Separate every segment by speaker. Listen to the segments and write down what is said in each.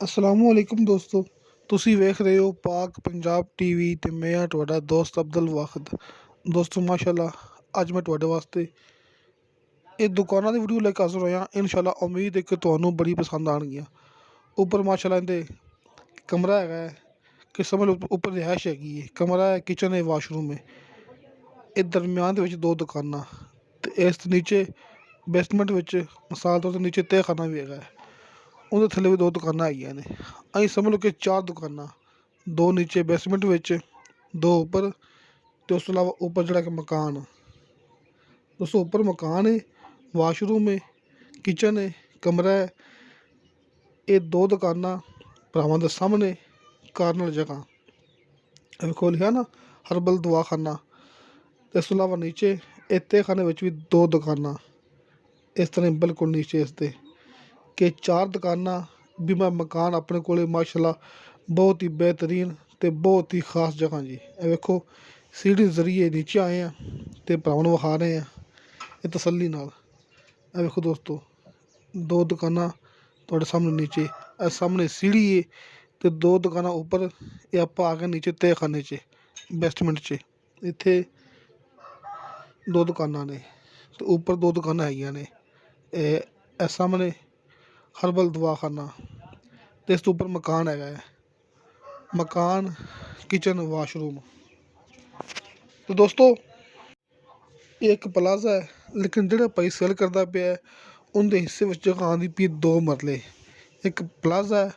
Speaker 1: असलामुअलैकुम दोस्तों। ਤੁਸੀਂ ਵੇਖ ਰਹੇ ਹੋ ਪਾਕ ਪੰਜਾਬ ਟੀਵੀ ਤੇ ਮੈਂ ਹਾਂ ਤੁਹਾਡਾ ਦੋਸਤ ਅਬਦੁਲ ਵਾਹਿਦ। ਦੋਸਤੋ ਮਾਸ਼ਾਅੱਲਾ ਅੱਜ ਮੈਂ ਤੁਹਾਡੇ ਵਾਸਤੇ ਇਹ ਦੁਕਾਨਾਂ ਦੀ ਵੀਡੀਓ ਲੈ ਕੇ ਹਾਜ਼ਰ ਹੋਇਆ। ਇਨਸ਼ਾਅੱਲਾ ਉਮੀਦ ਹੈ ਕਿ ਤੁਹਾਨੂੰ ਬੜੀ ਪਸੰਦ ਆਉਣਗੀਆਂ। ਉੱਪਰ ਮਾਸ਼ਾਅੱਲਾ ਇਹਦੇ ਕਮਰਾ ਹੈਗਾ ਹੈ ਕਿ ਸਮਝ ਲਓ ਉੱਪਰ ਰਿਹਾਇਸ਼ ਹੈਗੀ ਹੈ। ਕਮਰਾ ਹੈ, ਕਿਚਨ ਹੈ, ਵਾਸ਼ਰੂਮ ਹੈ। ਇਹ ਦਰਮਿਆਨ ਦੇ ਵਿੱਚ ਦੋ ਦੁਕਾਨਾਂ ਤੇ ਇਸ ਤੋਂ ਨੀਚੇ ਬੇਸਮੈਂਟ ਵਿੱਚ ਮਸਾਲ ਤੋਂ ਨੀਚੇ ਤਹਿਖਾਨਾ ਵੀ ਹੈਗਾ ਹੈ। ਉਹਦੇ ਥੱਲੇ ਵੀ ਦੋ ਦੁਕਾਨਾਂ ਹੈਗੀਆਂ ਨੇ। ਅਸੀਂ ਸਮਝ ਲਓ ਕਿ ਚਾਰ ਦੁਕਾਨਾਂ, ਦੋ ਨੀਚੇ ਬੇਸਮੈਂਟ ਵਿੱਚ, ਦੋ ਉੱਪਰ ਅਤੇ ਉਸ ਤੋਂ ਇਲਾਵਾ ਉੱਪਰ ਜਿਹੜਾ ਕਿ ਮਕਾਨ। ਦੋਸਤੋ ਉੱਪਰ ਮਕਾਨ ਹੈ, ਵਾਸ਼ਰੂਮ ਹੈ, ਕਿਚਨ ਹੈ, ਕਮਰਾ ਹੈ। ਇਹ ਦੋ ਦੁਕਾਨਾਂ ਭਰਾਵਾਂ ਦੇ ਸਾਹਮਣੇ ਕਾਰਨਰ ਜਗ੍ਹਾ ਵੇਖੋ ਲਿਖਿਆ ਨਾ ਹਰਬਲ ਦਵਾਖਾਨਾ। ਅਤੇ ਇਸ ਤੋਂ ਇਲਾਵਾ ਨੀਚੇ ਇਹ ਤਹਿਖਾਨੇ ਵਿੱਚ ਵੀ ਦੋ ਦੁਕਾਨਾਂ ਇਸ ਤਰ੍ਹਾਂ ਬਿਲਕੁਲ ਨੀਚੇ ਇਸ 'ਤੇ ਕਿ ਚਾਰ ਦੁਕਾਨਾਂ ਬੀਮਾ ਮਕਾਨ ਆਪਣੇ ਕੋਲ ਮਾਸ਼ਾਅੱਲਾ ਬਹੁਤ ਹੀ ਬਿਹਤਰੀਨ ਅਤੇ ਬਹੁਤ ਹੀ ਖਾਸ ਜਗ੍ਹਾ ਜੀ। ਇਹ ਵੇਖੋ ਸੀੜੀ ਜ਼ਰੀਏ ਨੀਚੇ ਆਏ ਆ ਅਤੇ ਭਰਾਵਾਂ ਨੂੰ ਵਿਖਾ ਰਹੇ ਆ ਇਹ ਤਸੱਲੀ ਨਾਲ। ਇਹ ਵੇਖੋ ਦੋਸਤੋ ਦੋ ਦੁਕਾਨਾਂ ਤੁਹਾਡੇ ਸਾਹਮਣੇ ਨੀਚੇ, ਇਹ ਸਾਹਮਣੇ ਸੀੜੀ ਹੈ ਅਤੇ ਦੋ ਦੁਕਾਨਾਂ ਉੱਪਰ। ਇਹ ਆਪਾਂ ਆ ਗਏ ਨੀਚੇ ਤਹਿਖਾਨੇ 'ਚ ਬੈਸਟਮੈਂਟ 'ਚ। ਇੱਥੇ ਦੋ ਦੁਕਾਨਾਂ ਨੇ ਅਤੇ ਉੱਪਰ ਦੋ ਦੁਕਾਨਾਂ ਹੈਗੀਆਂ ਨੇ। ਇਹ ਸਾਹਮਣੇ ਹਰਬਲ ਦਵਾਖਾਨਾ ਅਤੇ ਇਸ ਤੋਂ ਉੱਪਰ ਮਕਾਨ ਹੈਗਾ ਹੈ। ਮਕਾਨ, ਕਿਚਨ, ਵਾਸ਼ਰੂਮ। ਅਤੇ ਦੋਸਤੋ ਇਹ ਇੱਕ ਪਲਾਜ਼ਾ ਹੈ, ਲੇਕਿਨ ਜਿਹੜਾ ਭਾਈ ਸੇਲ ਕਰਦਾ ਪਿਆ ਉਹਦੇ ਹਿੱਸੇ ਵਿੱਚ ਜਗ੍ਹਾ ਆਉਂਦੀ ਪਈ ਦੋ ਮਰਲੇ। ਇੱਕ ਪਲਾਜ਼ਾ ਹੈ,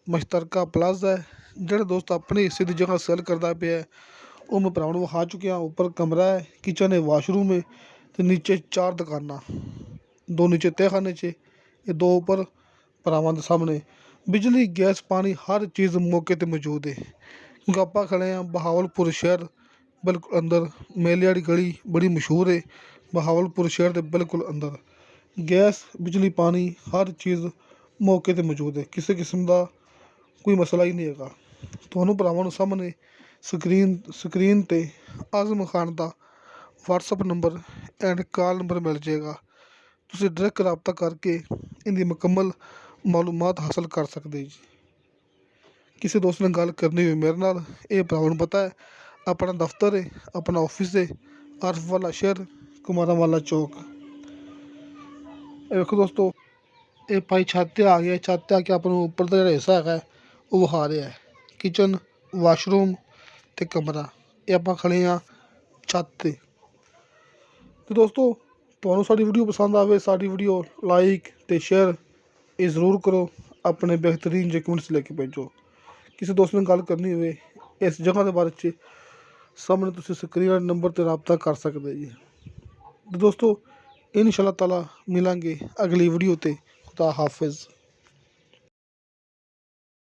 Speaker 1: ਮਸ਼ਤਰਕਾ ਪਲਾਜ਼ਾ ਹੈ। ਜਿਹੜਾ ਦੋਸਤ ਆਪਣੇ ਹਿੱਸੇ ਦੀ ਜਗ੍ਹਾ ਸੇਲ ਕਰਦਾ ਪਿਆ ਉਹ ਮੈਂ ਭਰਾਵਾਂ ਨੂੰ ਵਿਖਾ ਚੁੱਕਿਆ। ਉੱਪਰ ਕਮਰਾ ਹੈ, ਕਿਚਨ ਹੈ, ਵਾਸ਼ਰੂਮ ਹੈ ਅਤੇ ਨੀਚੇ ਚਾਰ ਦੁਕਾਨਾਂ, ਦੋ ਨੀਚੇ ਤਹਿਖਾਨੇ 'ਚ, ਇਹ ਦੋ ਉੱਪਰ ਭਰਾਵਾਂ ਦੇ ਸਾਹਮਣੇ। ਬਿਜਲੀ, ਗੈਸ, ਪਾਣੀ ਹਰ ਚੀਜ਼ ਮੌਕੇ 'ਤੇ ਮੌਜੂਦ ਹੈ। ਕਿਉਂਕਿ ਆਪਾਂ ਖੜ੍ਹੇ ਹਾਂ ਬਹਾਵਲਪੁਰ ਸ਼ਹਿਰ ਬਿਲਕੁਲ ਅੰਦਰ। ਮੇਲੇ ਵਾਲੀ ਗਲੀ ਬੜੀ ਮਸ਼ਹੂਰ ਹੈ ਬਹਾਵਲਪੁਰ ਸ਼ਹਿਰ ਦੇ ਬਿਲਕੁਲ ਅੰਦਰ। ਗੈਸ, ਬਿਜਲੀ, ਪਾਣੀ ਹਰ ਚੀਜ਼ ਮੌਕੇ 'ਤੇ ਮੌਜੂਦ ਹੈ। ਕਿਸੇ ਕਿਸਮ ਦਾ ਕੋਈ ਮਸਲਾ ਹੀ ਨਹੀਂ ਹੈਗਾ। ਤੁਹਾਨੂੰ ਭਰਾਵਾਂ ਨੂੰ ਸਾਹਮਣੇ ਸਕਰੀਨ 'ਤੇ ਆਜ਼ਮ ਖਾਨ ਦਾ WhatsApp number and call number ਮਿਲ ਜਾਏਗਾ। ਤੁਸੀਂ ਡਾਇਰੈਕਟ ਰਾਬਤਾ ਕਰਕੇ ਇਹਦੀ ਮੁਕੰਮਲ ਮਾਲੂਮਾਤ ਹਾਸਲ ਕਰ ਸਕਦੇ ਜੀ। ਕਿਸੇ ਦੋਸਤ ਨਾਲ ਗੱਲ ਕਰਨੀ ਹੋਵੇ ਮੇਰੇ ਨਾਲ, ਇਹ ਭਰਾਵਾਂ ਨੂੰ ਪਤਾ ਹੈ ਆਪਣਾ ਦਫ਼ਤਰ ਹੈ, ਆਪਣਾ ਆਫਿਸ ਹੈ, ਆਰਫ ਵਾਲਾ ਸ਼ਹਿਰ, ਕੁਮਾਰਾਂ ਵਾਲਾ ਚੌਕ। ਇਹ ਵੇਖੋ ਦੋਸਤੋ ਇਹ ਭਾਈ ਛੱਤ 'ਤੇ ਆ ਗਿਆ। ਛੱਤ 'ਤੇ ਆ ਕੇ ਆਪਾਂ ਨੂੰ ਉੱਪਰ ਦਾ ਜਿਹੜਾ ਹਿੱਸਾ ਹੈਗਾ ਉਹ ਵਿਖਾ ਰਿਹਾ ਹੈ। ਕਿਚਨ, ਵਾਸ਼ਰੂਮ ਅਤੇ ਕਮਰਾ। ਇਹ ਆਪਾਂ ਖੜ੍ਹੇ ਹਾਂ ਛੱਤ 'ਤੇ। ਅਤੇ ਦੋਸਤੋ ਤੁਹਾਨੂੰ ਸਾਡੀ ਵੀਡੀਓ ਪਸੰਦ ਆਵੇ, ਸਾਡੀ ਵੀਡੀਓ ਲਾਈਕ ਅਤੇ ਸ਼ੇਅਰ ਇਹ ਜ਼ਰੂਰ ਕਰੋ। ਆਪਣੇ ਬਿਹਤਰੀਨ ਜਿਹੇ ਕਮੈਂਟਸ ਲੈ ਕੇ ਭੇਜੋ। ਕਿਸੇ ਦੋਸਤ ਨਾਲ ਗੱਲ ਕਰਨੀ ਹੋਵੇ ਇਸ ਜਗ੍ਹਾ ਦੇ ਬਾਰੇ 'ਚ ਸਾਹਮਣੇ ਤੁਸੀਂ ਸਕਰੀਨ ਵਾਲੇ ਨੰਬਰ 'ਤੇ ਰਾਬਤਾ ਕਰ ਸਕਦੇ ਜੀ। ਦੋਸਤੋ ਇਨਸ਼ਾ ਅੱਲਾਹ ਤਾਲਾ ਮਿਲਾਂਗੇ ਅਗਲੀ ਵੀਡੀਓ 'ਤੇ। ਖੁਦਾ ਹਾਫਿਜ਼।